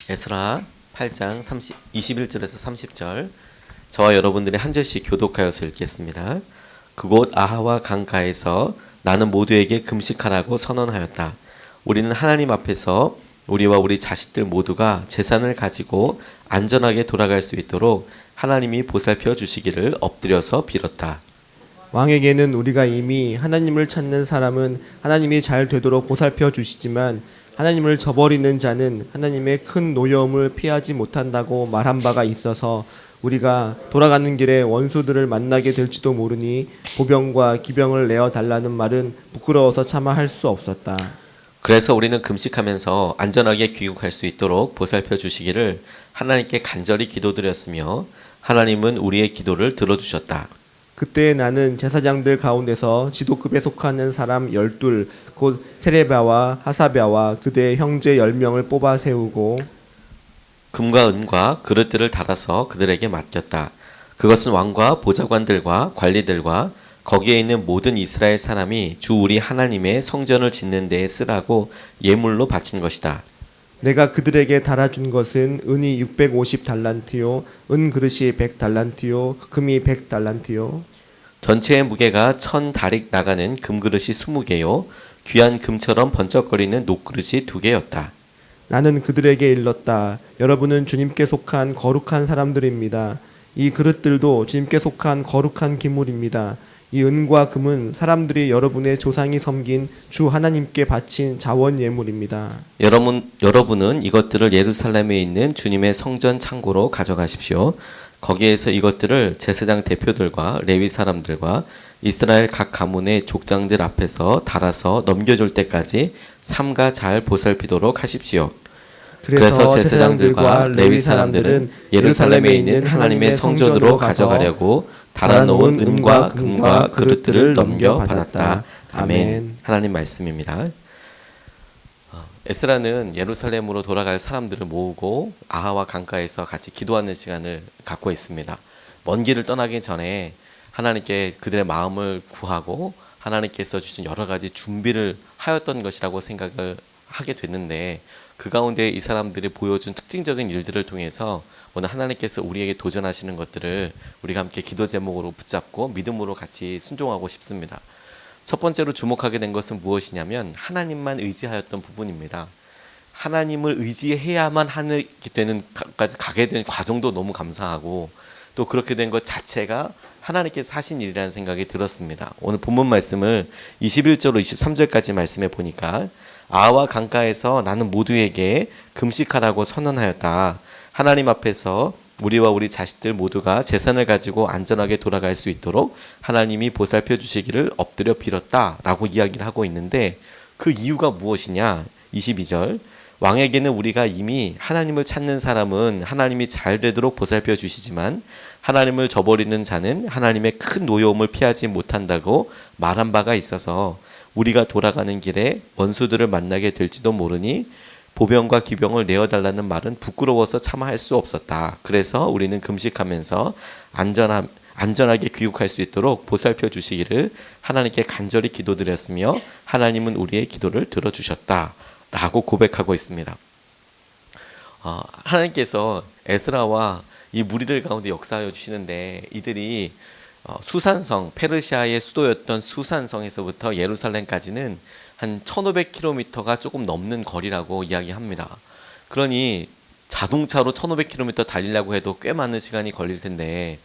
에스라 8장 21절에서 30절 저와 여러분들이 한 절씩 교독하여서 읽겠습니다. 그곳 아하와 강가에서 나는 모두에게 금식하라고 선언하였다. 우리는 하나님 앞에서 우리와 우리 자식들 모두가 재산을 가지고 안전하게 돌아갈 수 있도록 하나님이 보살펴 주시기를 엎드려서 빌었다. 왕에게는 우리가 이미 하나님을 찾는 사람은 하나님이 잘 되도록 보살펴 주시지만 하나님을 저버리는 자는 하나님의 큰 노여움을 피하지 못한다고 말한 바가 있어서 우리가 돌아가는 길에 원수들을 만나게 될지도 모르니 보병과 기병을 내어 달라는 말은 부끄러워서 차마 할 수 없었다. 그래서 우리는 금식하면서 안전하게 귀국할 수 있도록 보살펴 주시기를 하나님께 간절히 기도드렸으며 하나님은 우리의 기도를 들어주셨다. 그때 나는 제사장들 가운데서 지도급에 속하는 사람 12 곧 세레바와 하사랴와 그대의 형제 10명을 뽑아 세우고 금과 은과 그릇들을 달아서 그들에게 맡겼다. 그것은 왕과 보좌관들과 관리들과 거기에 있는 모든 이스라엘 사람이 주 우리 하나님의 성전을 짓는 데에 쓰라고 예물로 바친 것이다. 내가 그들에게 달아준 것은 은이 650달란트요 은 그릇이 100달란트요 금이 100달란트요 전체의 무게가 1000다릭 나가는 금그릇이 20개요 귀한 금처럼 번쩍거리는 녹그릇이 2개였다. 나는 그들에게 일렀다. 여러분은 주님께 속한 거룩한 사람들입니다. 이 그릇들도 주님께 속한 거룩한 기물입니다. 이 은과 금은 사람들이 여러분의 조상이 섬긴 주 하나님께 바친 자원 예물입니다. 여러분은 이것들을 예루살렘에 있는 주님의 성전 창고로 가져가십시오. 거기에서 이것들을 제사장 대표들과 레위 사람들과 이스라엘 각 가문의 족장들 앞에서 달아서 넘겨줄 때까지 삼가 잘 보살피도록 하십시오. 그래서 제사장들과 레위 사람들은 예루살렘에 있는 하나님의 성전으로 가져가려고 달아놓은 은과 금과 그릇들을 넘겨받았다. 아멘. 하나님 말씀입니다. 에스라는 예루살렘으로 돌아갈 사람들을 모으고 아하와 강가에서 같이 기도하는 시간을 갖고 있습니다. 먼 길을 떠나기 전에 하나님께 그들의 마음을 구하고 하나님께서 주신 여러 가지 준비를 하였던 것이라고 생각을 하게 됐는데 그 가운데 이 사람들이 보여준 특징적인 일들을 통해서 오늘 하나님께서 우리에게 도전하시는 것들을 우리가 함께 기도 제목으로 붙잡고 믿음으로 같이 순종하고 싶습니다. 첫 번째로 주목하게 된 것은 무엇이냐면 하나님만 의지하였던 부분입니다. 하나님을 의지해야만 하게 되는 까지 가게 된 과정도 너무 감사하고 또 그렇게 된 것 자체가 하나님께서 하신 일이라는 생각이 들었습니다. 오늘 본문 말씀을 21절로 23절까지 말씀해 보니까 아와 강가에서 나는 모두에게 금식하라고 선언하였다. 하나님 앞에서 우리와 우리 자식들 모두가 재산을 가지고 안전하게 돌아갈 수 있도록 하나님이 보살펴 주시기를 엎드려 빌었다 라고 이야기를 하고 있는데 그 이유가 무엇이냐? 22절 왕에게는 우리가 이미 하나님을 찾는 사람은 하나님이 잘 되도록 보살펴 주시지만 하나님을 저버리는 자는 하나님의 큰 노여움을 피하지 못한다고 말한 바가 있어서 우리가 돌아가는 길에 원수들을 만나게 될지도 모르니 보병과 기병을 내어달라는 말은 부끄러워서 차마 할 수 없었다. 그래서 우리는 금식하면서 안전하게 귀국할 수 있도록 보살펴 주시기를 하나님께 간절히 기도드렸으며 하나님은 우리의 기도를 들어주셨다 라고 고백하고 있습니다. 하나님께서 에스라와 이 무리들 가운데 역사하여 주시는데 이들이 수산성, 페르시아의 수도였던 수산성에서부터 예루살렘까지는 한 1500km가 조금 넘는 거리라고 이야기합니다. 그러니 자동차로 1500km 달리려고 해도 꽤 많은 시간이 걸릴 텐데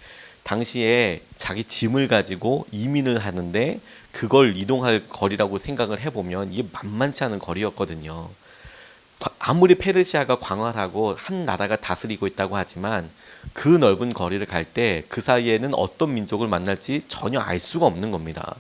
당시에 자기 짐을 가지고 이민을 하는데 그걸 이동할 거리라고 생각을 해보면 이게 만만치 않은 거리였거든요. 아무리 페르시아가 광활하고 한 나라가 다스리고 있다고 하지만 그 넓은 거리를 갈 때 그 사이에는 어떤 민족을 만날지 전혀 알 수가 없는 겁니다.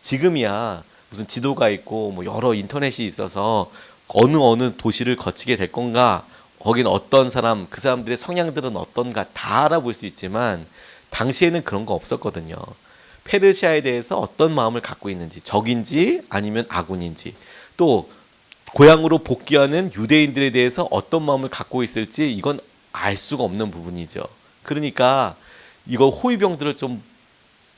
지금이야 무슨 지도가 있고 뭐 여러 인터넷이 있어서 어느 도시를 거치게 될 건가, 거긴 어떤 사람, 그 사람들의 성향들은 어떤가 다 알아볼 수 있지만 당시에는 그런 거 없었거든요. 페르시아에 대해서 어떤 마음을 갖고 있는지, 적인지 아니면 아군인지, 또 고향으로 복귀하는 유대인들에 대해서 어떤 마음을 갖고 있을지 이건 알 수가 없는 부분이죠. 그러니까 이거 호위병들을 좀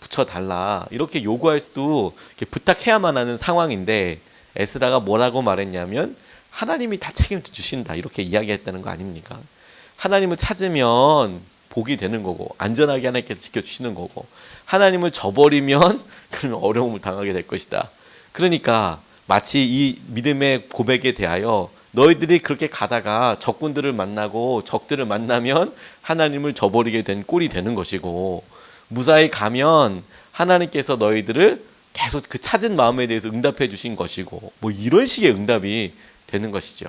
붙여달라 이렇게 요구할 수도 이렇게 부탁해야만 하는 상황인데 에스라가 뭐라고 말했냐면 하나님이 다 책임져 주신다 이렇게 이야기했다는 거 아닙니까? 하나님을 찾으면 복이 되는 거고 안전하게 하나님께서 지켜주시는 거고 하나님을 저버리면 그런 어려움을 당하게 될 것이다. 그러니까 마치 이 믿음의 고백에 대하여 너희들이 그렇게 가다가 적군들을 만나고 적들을 만나면 하나님을 저버리게 된 꼴이 되는 것이고 무사히 가면 하나님께서 너희들을 계속 그 찾은 마음에 대해서 응답해 주신 것이고 뭐 이런 식의 응답이 되는 것이죠.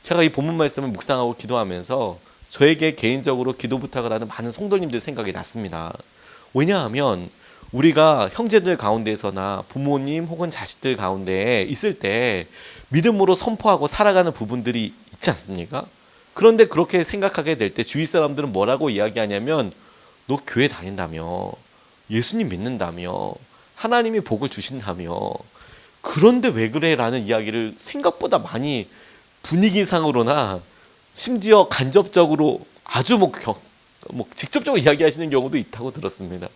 제가 이 본문 말씀을 묵상하고 기도하면서 저에게 개인적으로 기도 부탁을 하는 많은 성도님들 생각이 났습니다. 왜냐하면 우리가 형제들 가운데서나 부모님 혹은 자식들 가운데 있을 때 믿음으로 선포하고 살아가는 부분들이 있지 않습니까? 그런데 그렇게 생각하게 될 때 주위 사람들은 뭐라고 이야기하냐면 너 교회 다닌다며 예수님 믿는다며 하나님이 복을 주신다며 그런데 왜 그래? 라는 이야기를 생각보다 많이 분위기상으로나 심지어 간접적으로 아주 직접적으로 이야기하시는 경우도 있다고 들었습니다.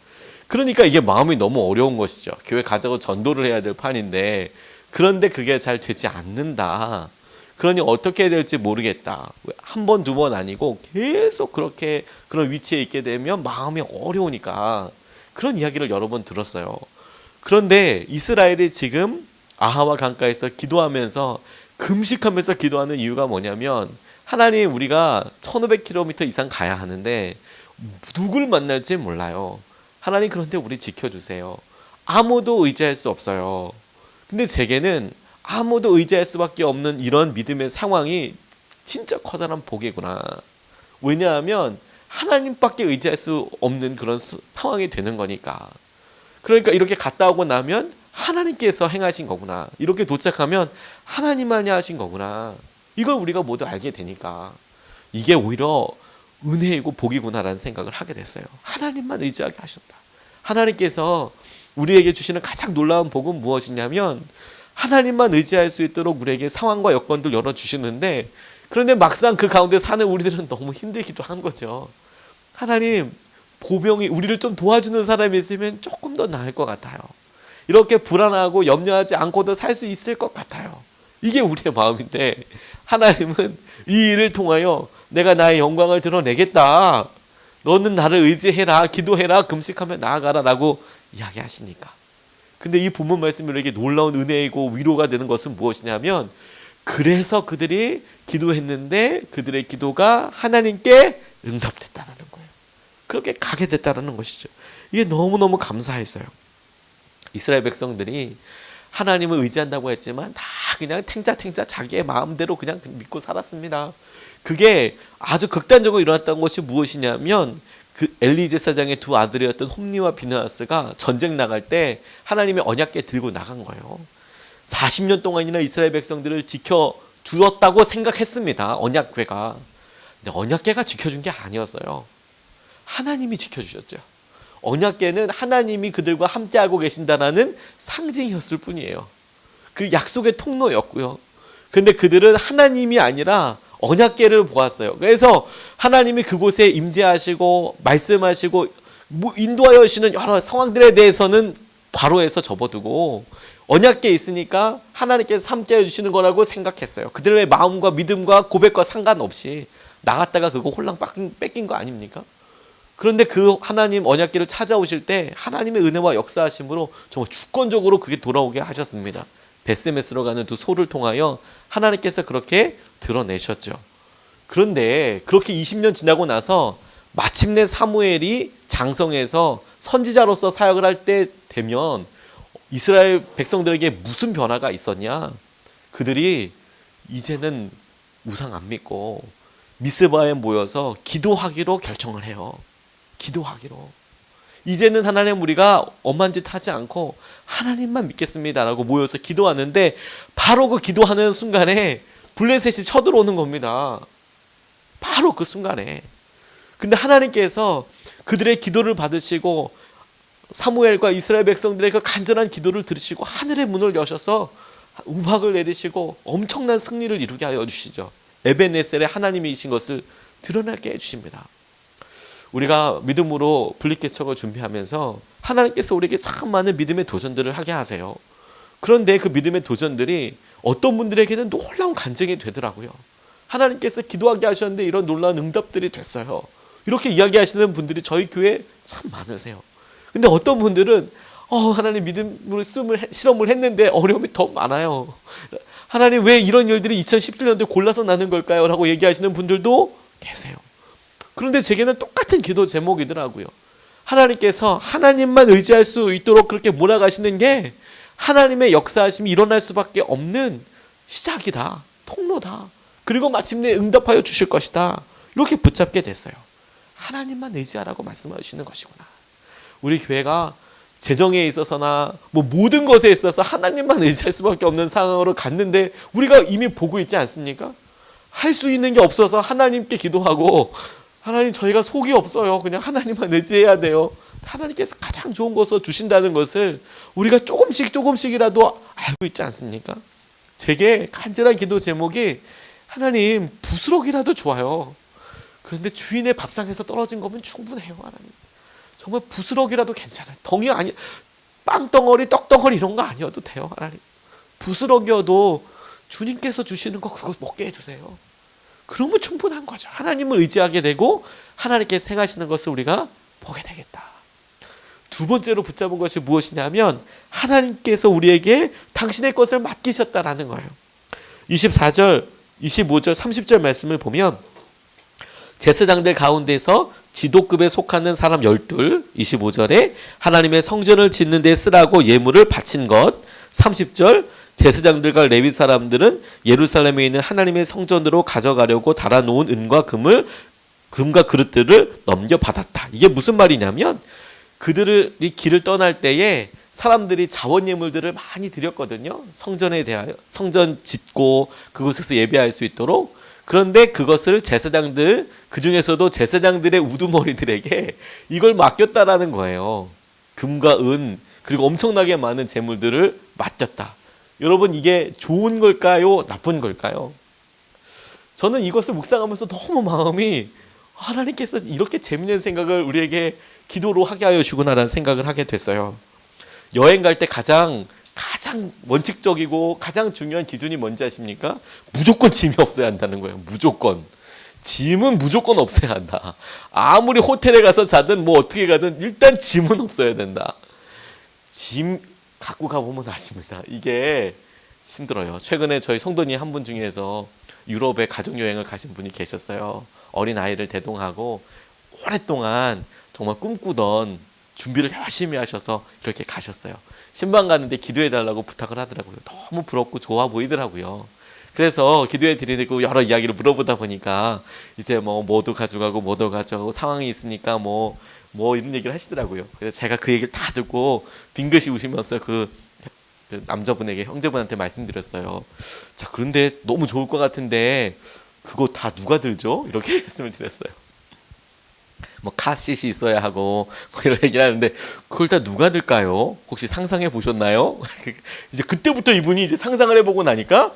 그러니까 이게 마음이 너무 어려운 것이죠. 교회 가자고 전도를 해야 될 판인데 그런데 그게 잘 되지 않는다. 그러니 어떻게 해야 될지 모르겠다. 한 번, 두 번 아니고 계속 그렇게 그런 위치에 있게 되면 마음이 어려우니까 그런 이야기를 여러 번 들었어요. 그런데 이스라엘이 지금 아하와 강가에서 기도하면서 금식하면서 기도하는 이유가 뭐냐면 하나님 우리가 1500km 이상 가야 하는데 누굴 만날지 몰라요. 하나님 그런데 우리 지켜주세요. 아무도 의지할 수 없어요. 근데 제게는 아무도 의지할 수밖에 없는 이런 믿음의 상황이 진짜 커다란 복이구나. 왜냐하면 하나님밖에 의지할 수 없는 그런 상황이 되는 거니까. 그러니까 이렇게 갔다 오고 나면 하나님께서 행하신 거구나. 이렇게 도착하면 하나님만이 하신 거구나. 이걸 우리가 모두 알게 되니까 이게 오히려 은혜이고 복이구나라는 생각을 하게 됐어요. 하나님만 의지하게 하셨다. 하나님께서 우리에게 주시는 가장 놀라운 복은 무엇이냐면 하나님만 의지할 수 있도록 우리에게 상황과 여건들 열어주시는데 그런데 막상 그 가운데 사는 우리들은 너무 힘들기도 한 거죠. 하나님 보병이 우리를 좀 도와주는 사람이 있으면 조금 더 나을 것 같아요. 이렇게 불안하고 염려하지 않고도 살 수 있을 것 같아요. 이게 우리의 마음인데 하나님은 이 일을 통하여 내가 나의 영광을 드러내겠다. 너는 나를 의지해라. 기도해라. 금식하며 나아가라 라고 이야기하시니까. 근데 이 본문 말씀이 우리에게 놀라운 은혜이고 위로가 되는 것은 무엇이냐면 그래서 그들이 기도했는데 그들의 기도가 하나님께 응답됐다는 거예요. 그렇게 가게 됐다는 것이죠. 이게 너무너무 감사했어요. 이스라엘 백성들이 하나님을 의지한다고 했지만 다 그냥 탱자탱자 자기의 마음대로 그냥 믿고 살았습니다. 그게 아주 극단적으로 일어났던 것이 무엇이냐면 그 엘리 제사장의 두 아들이었던 홈리와 비느하스가 전쟁 나갈 때 하나님의 언약궤 들고 나간 거예요. 40년 동안이나 이스라엘 백성들을 지켜주었다고 생각했습니다. 언약궤가. 근데 언약궤가 지켜준 게 아니었어요. 하나님이 지켜주셨죠. 언약궤는 하나님이 그들과 함께하고 계신다라는 상징이었을 뿐이에요. 그 약속의 통로였고요. 근데 그들은 하나님이 아니라 언약궤를 보았어요. 그래서 하나님이 그곳에 임재하시고 말씀하시고 인도하여 주시는 여러 상황들에 대해서는 과로해서 접어두고 언약궤에 있으니까 하나님께서 함께해 주시는 거라고 생각했어요. 그들의 마음과 믿음과 고백과 상관없이 나갔다가 그거 홀랑 뺏긴 거 아닙니까? 그런데 그 하나님 언약궤를 찾아오실 때 하나님의 은혜와 역사하심으로 정말 주권적으로 그게 돌아오게 하셨습니다. 베스메스로 가는 두 소를 통하여 하나님께서 그렇게 드러내셨죠. 그런데 그렇게 20년 지나고 나서 마침내 사무엘이 장성해서 선지자로서 사역을 할 때 되면 이스라엘 백성들에게 무슨 변화가 있었냐? 그들이 이제는 우상 안 믿고 미스바에 모여서 기도하기로 결정을 해요. 기도하기로. 이제는 하나님 우리가 엄한 짓 하지 않고 하나님만 믿겠습니다라고 모여서 기도하는데 바로 그 기도하는 순간에 블레셋이 쳐들어오는 겁니다. 바로 그 순간에. 근데 하나님께서 그들의 기도를 받으시고 사무엘과 이스라엘 백성들의 그 간절한 기도를 들으시고 하늘의 문을 여셔서 우박을 내리시고 엄청난 승리를 이루게 하여 주시죠. 에벤에셀의 하나님이신 것을 드러나게 해주십니다. 우리가 믿음으로 분립개척을 준비하면서 하나님께서 우리에게 참 많은 믿음의 도전들을 하게 하세요. 그런데 그 믿음의 도전들이 어떤 분들에게는 놀라운 간증이 되더라고요. 하나님께서 기도하게 하셨는데 이런 놀라운 응답들이 됐어요. 이렇게 이야기하시는 분들이 저희 교회에 참 많으세요. 근데 어떤 분들은 하나님 믿음으로 실험을 했는데 어려움이 더 많아요. 하나님 왜 이런 일들이 2017년도에 골라서 나는 걸까요? 라고 얘기하시는 분들도 계세요. 그런데 제게는 똑같은 기도 제목이더라고요. 하나님께서 하나님만 의지할 수 있도록 그렇게 몰아가시는 게 하나님의 역사하심이 일어날 수밖에 없는 시작이다. 통로다. 그리고 마침내 응답하여 주실 것이다. 이렇게 붙잡게 됐어요. 하나님만 의지하라고 말씀하시는 것이구나. 우리 교회가 재정에 있어서나 모든 것에 있어서 하나님만 의지할 수밖에 없는 상황으로 갔는데 우리가 이미 보고 있지 않습니까? 할 수 있는 게 없어서 하나님께 기도하고 하나님 저희가 속이 없어요. 그냥 하나님만 의지해야 돼요. 하나님께서 가장 좋은 것을 주신다는 것을 우리가 조금씩이라도 알고 있지 않습니까? 제게 간절한 기도 제목이 하나님 부스럭이라도 좋아요. 그런데 주인의 밥상에서 떨어진 거면 충분해요. 하나님 정말 부스럭이라도 괜찮아요. 덩이 아니 빵덩어리 떡덩어리 이런 거 아니어도 돼요. 하나님 부스럭이어도 주님께서 주시는 거 그거 먹게 해주세요. 그러면 충분한 거죠. 하나님을 의지하게 되고 하나님께서 행하시는 것을 우리가 보게 되겠다. 두 번째로 붙잡은 것이 무엇이냐면 하나님께서 우리에게 당신의 것을 맡기셨다라는 거예요. 24절, 25절, 30절 말씀을 보면 제사장들 가운데서 지도급에 속하는 사람 12, 25절에 하나님의 성전을 짓는 데 쓰라고 예물을 바친 것, 30절 제사장들과 레위 사람들은 예루살렘에 있는 하나님의 성전으로 가져가려고 달아놓은 금과 그릇들을 넘겨받았다. 이게 무슨 말이냐면 그들이 길을 떠날 때에 사람들이 자원 예물들을 많이 드렸거든요. 성전에 대하여 성전 짓고 그곳에서 예배할 수 있도록. 그런데 그것을 제사장들 그중에서도 제사장들의 우두머리들에게 이걸 맡겼다라는 거예요. 금과 은 그리고 엄청나게 많은 재물들을 맡겼다. 여러분 이게 좋은 걸까요? 나쁜 걸까요? 저는 이것을 묵상하면서 너무 마음이 하나님께서 이렇게 재밌는 생각을 우리에게 기도로 하게 하여 주구나라는 생각을 하게 됐어요. 여행 갈 때 가장 원칙적이고 가장 중요한 기준이 뭔지 아십니까? 무조건 짐이 없어야 한다는 거예요. 무조건. 짐은 무조건 없어야 한다. 아무리 호텔에 가서 자든 어떻게 가든 일단 짐은 없어야 된다. 짐 갖고 가보면 아십니다. 이게 힘들어요. 최근에 저희 성도님 한 분 중에서 유럽에 가족여행을 가신 분이 계셨어요. 어린 아이를 대동하고 오랫동안 정말 꿈꾸던 준비를 열심히 하셔서 이렇게 가셨어요. 신방 가는데 기도해달라고 부탁을 하더라고요. 너무 부럽고 좋아 보이더라고요. 그래서 기도해 드리고 여러 이야기를 물어보다 보니까 이제 뭐도 가져가고 상황이 있으니까 이런 얘기를 하시더라고요. 그래서 제가 그 얘기를 다 듣고 빙긋이 웃으면서 그 남자분에게 형제분한테 말씀드렸어요. 자, 그런데 너무 좋을 것 같은데 그거 다 누가 들죠? 이렇게 말씀을 드렸어요. 카시시 있어야 하고 이런 얘기를 하는데 그걸 다 누가 들까요? 혹시 상상해 보셨나요? 이제 그때부터 이분이 이제 상상을 해보고 나니까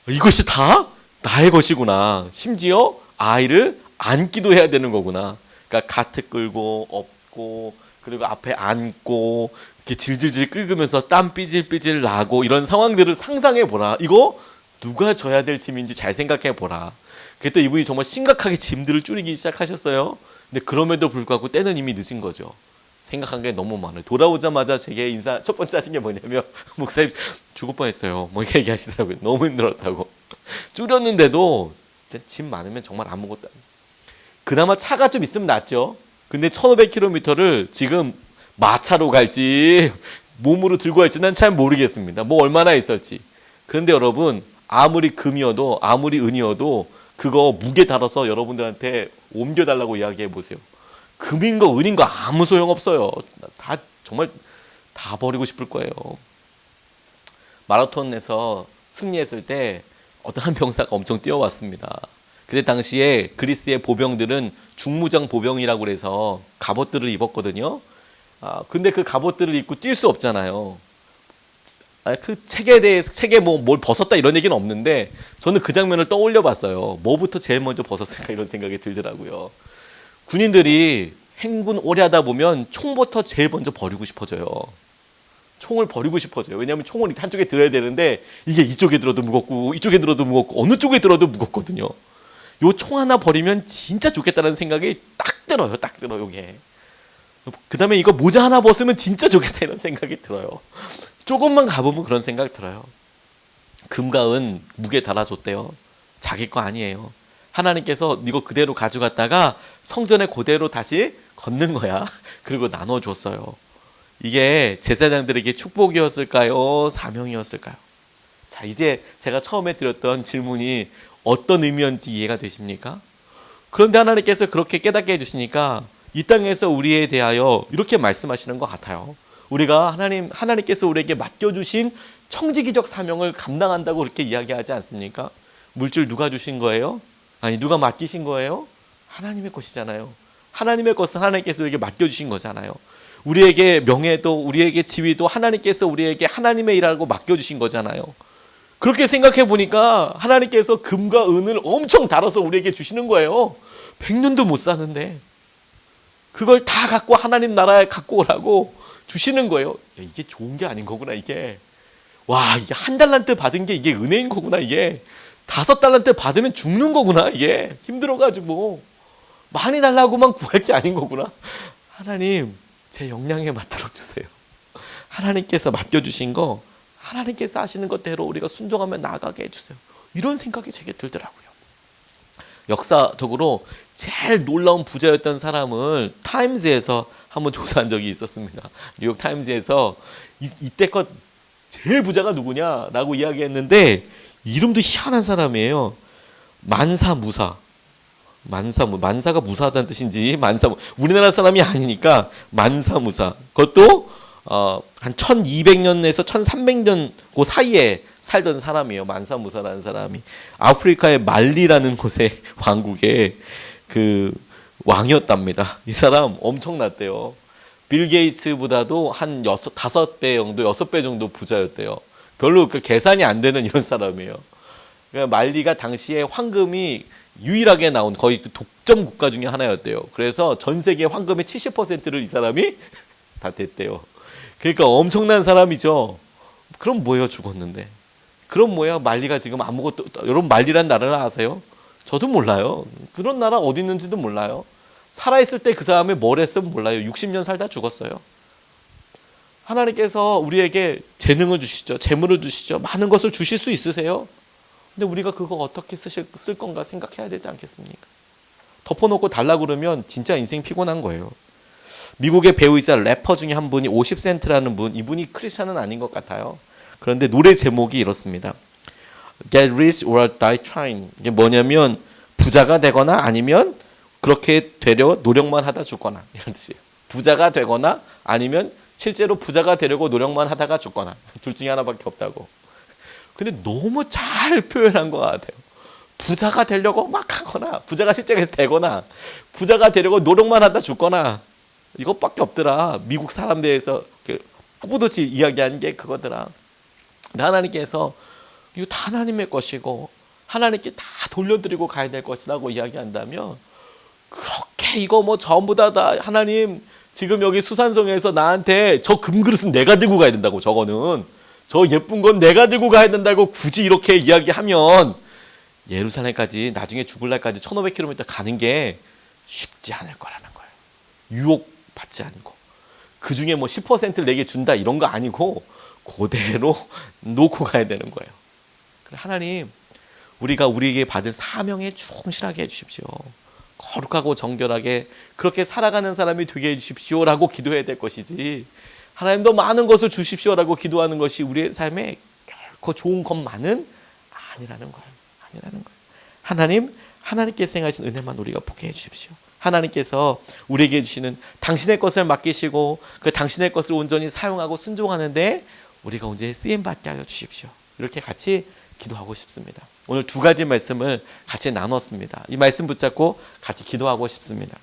이것이 다 나의 것이구나. 심지어 아이를 안기도 해야 되는 거구나. 그러니까 가트 끌고 업고 그리고 앞에 안고 이렇게 질질질 끓으면서 땀 삐질삐질 나고 이런 상황들을 상상해 보라. 이거 누가 져야 될 짐인지 잘 생각해 보라. 그때 이분이 정말 심각하게 짐들을 줄이기 시작하셨어요. 근데 그럼에도 불구하고 때는 이미 늦은 거죠. 생각한 게 너무 많아요. 돌아오자마자 제게 인사 첫 번째 하신 게 뭐냐면 목사님 죽을 뻔했어요. 이렇게 얘기하시더라고요. 너무 힘들었다고. 줄였는데도 짐 많으면 정말 아무것도 아니에요. 그나마 차가 좀 있으면 낫죠. 근데 1500km를 지금 마차로 갈지 몸으로 들고 갈지 난 잘 모르겠습니다. 얼마나 있을지. 그런데 여러분 아무리 금이어도 아무리 은이어도 그거 무게 달아서 여러분들한테 옮겨달라고 이야기해 보세요. 금인 거 은인 거 아무 소용없어요. 다 정말 다 버리고 싶을 거예요. 마라톤에서 승리했을 때 어떤 한 병사가 엄청 뛰어왔습니다. 그때 당시에 그리스의 보병들은 중무장 보병이라고 그래서 갑옷들을 입었거든요. 근데 그 갑옷들을 입고 뛸 수 없잖아요. 그 책에 대해서 책에 뭘 벗었다 이런 얘기는 없는데 저는 그 장면을 떠올려 봤어요. 뭐부터 제일 먼저 벗었을까 이런 생각이 들더라고요. 군인들이 행군 오래 하다 보면 총부터 제일 먼저 버리고 싶어져요. 총을 버리고 싶어져요. 왜냐하면 총을 한쪽에 들어야 되는데 이게 이쪽에 들어도 무겁고 이쪽에 들어도 무겁고 어느 쪽에 들어도 무겁거든요. 요 총 하나 버리면 진짜 좋겠다는 생각이 딱 들어요. 딱 들어요. 이게. 그 다음에 이거 모자 하나 벗으면 진짜 좋겠다 이런 생각이 들어요. 조금만 가보면 그런 생각 들어요. 금과 은 무게 달아줬대요. 자기 거 아니에요. 하나님께서 이거 그대로 가져갔다가 성전에 그대로 다시 걷는 거야. 그리고 나눠줬어요. 이게 제사장들에게 축복이었을까요? 사명이었을까요? 자, 이제 제가 처음에 드렸던 질문이 어떤 의미였는지 이해가 되십니까? 그런데 하나님께서 그렇게 깨닫게 해주시니까 이 땅에서 우리에 대하여 이렇게 말씀하시는 것 같아요. 우리가 하나님께서 우리에게 맡겨주신 청지기적 사명을 감당한다고 그렇게 이야기하지 않습니까? 물질 누가 주신 거예요? 아니, 누가 맡기신 거예요? 하나님의 것이잖아요. 하나님의 것은 하나님께서 우리에게 맡겨주신 거잖아요. 우리에게 명예도, 우리에게 지위도 하나님께서 우리에게 하나님의 일하고 맡겨주신 거잖아요. 그렇게 생각해 보니까 하나님께서 금과 은을 엄청 달아서 우리에게 주시는 거예요. 100년도 못 사는데 그걸 다 갖고 하나님 나라에 갖고 오라고 주시는 거예요. 야, 이게 좋은 게 아닌 거구나 이게. 와, 이게 1달란트 받은 게 이게 은혜인 거구나 이게. 5달란트 받으면 죽는 거구나 이게. 힘들어가지고 많이 달라고만 구할 게 아닌 거구나. 하나님 제 역량에 맞도록 주세요. 하나님께서 맡겨주신 거 하나님께서 하시는 것대로 우리가 순종하며 나아가게 해주세요. 이런 생각이 제게 들더라고요. 역사적으로 제일 놀라운 부자였던 사람을 타임즈에서 한번 조사한 적이 있었습니다. 뉴욕 타임즈에서 이때껏 제일 부자가 누구냐라고 이야기했는데 이름도 희한한 사람이에요. 만사무사. 만사가 무사하다는 뜻인지 우리나라 사람이 아니니까 만사무사. 그것도 한 1200년에서 1300년 그 사이에 살던 사람이에요. 만사무사라는 사람이 아프리카의 말리라는 곳의 왕국의 그 왕이었답니다. 이 사람 엄청났대요. 빌 게이츠보다도 한 5배 정도, 6배 정도 부자였대요. 별로 그 계산이 안 되는 이런 사람이에요. 그러니까 말리가 당시에 황금이 유일하게 나온 거의 독점 국가 중에 하나였대요. 그래서 전 세계 황금의 70%를 이 사람이 다 됐대요. 그러니까 엄청난 사람이죠. 그럼 뭐예요? 죽었는데. 그럼 뭐야? 말리가 지금 아무것도, 여러분 말리란 나라를 아세요? 저도 몰라요. 그런 나라 어디 있는지도 몰라요. 살아있을 때 그 사람이 뭘 했으면 몰라요. 60년 살다 죽었어요. 하나님께서 우리에게 재능을 주시죠. 재물을 주시죠. 많은 것을 주실 수 있으세요. 근데 우리가 그거 어떻게 쓸 건가 생각해야 되지 않겠습니까? 덮어놓고 달라고 그러면 진짜 인생 피곤한 거예요. 미국의 배우이자 래퍼 중에 한 분이 50센트라는 분, 이분이 크리스찬은 아닌 것 같아요. 그런데 노래 제목이 이렇습니다. Get rich or die trying. 이게 뭐냐면 부자가 되거나 아니면 그렇게 되려 노력만 하다 죽거나 이런 뜻이에요. 부자가 되거나 아니면 실제로 부자가 되려고 노력만 하다가 죽거나 둘 중에 하나밖에 없다고. 근데 너무 잘 표현한 것 같아요. 부자가 되려고 막 하거나 부자가 실제로 되거나 부자가 되려고 노력만 하다 죽거나 이것밖에 없더라. 미국 사람들에서 후보도치 이야기한 게 그거더라. 하나님께서 이거 다 하나님의 것이고 하나님께 다 돌려드리고 가야 될 것이라고 이야기한다면 그렇게 이거 뭐 전부 다 하나님 지금 여기 수산성에서 나한테 저 금그릇은 내가 들고 가야 된다고 저거는 저 예쁜 건 내가 들고 가야 된다고 굳이 이렇게 이야기하면 예루살렘까지 나중에 죽을 날까지 1500km 가는 게 쉽지 않을 거라는 거예요. 유혹받지 않고 그 중에 뭐 10%를 내게 준다 이런 거 아니고 그대로 놓고 가야 되는 거예요. 하나님 우리가 우리에게 받은 사명에 충실하게 해주십시오. 거룩하고 정결하게 그렇게 살아가는 사람이 되게 해주십시오라고 기도해야 될 것이지 하나님도 많은 것을 주십시오라고 기도하는 것이 우리의 삶에 결코 좋은 것만은 아니라는 거예요. 하나님께서 행하신 은혜만 우리가 보게 해주십시오. 하나님께서 우리에게 주시는 당신의 것을 맡기시고 그 당신의 것을 온전히 사용하고 순종하는데 우리가 온전히 쓰임받게 하여 주십시오. 이렇게 같이 기도하고 싶습니다. 오늘 2가지 말씀을 같이 나눴습니다. 이 말씀 붙잡고 같이 기도하고 싶습니다.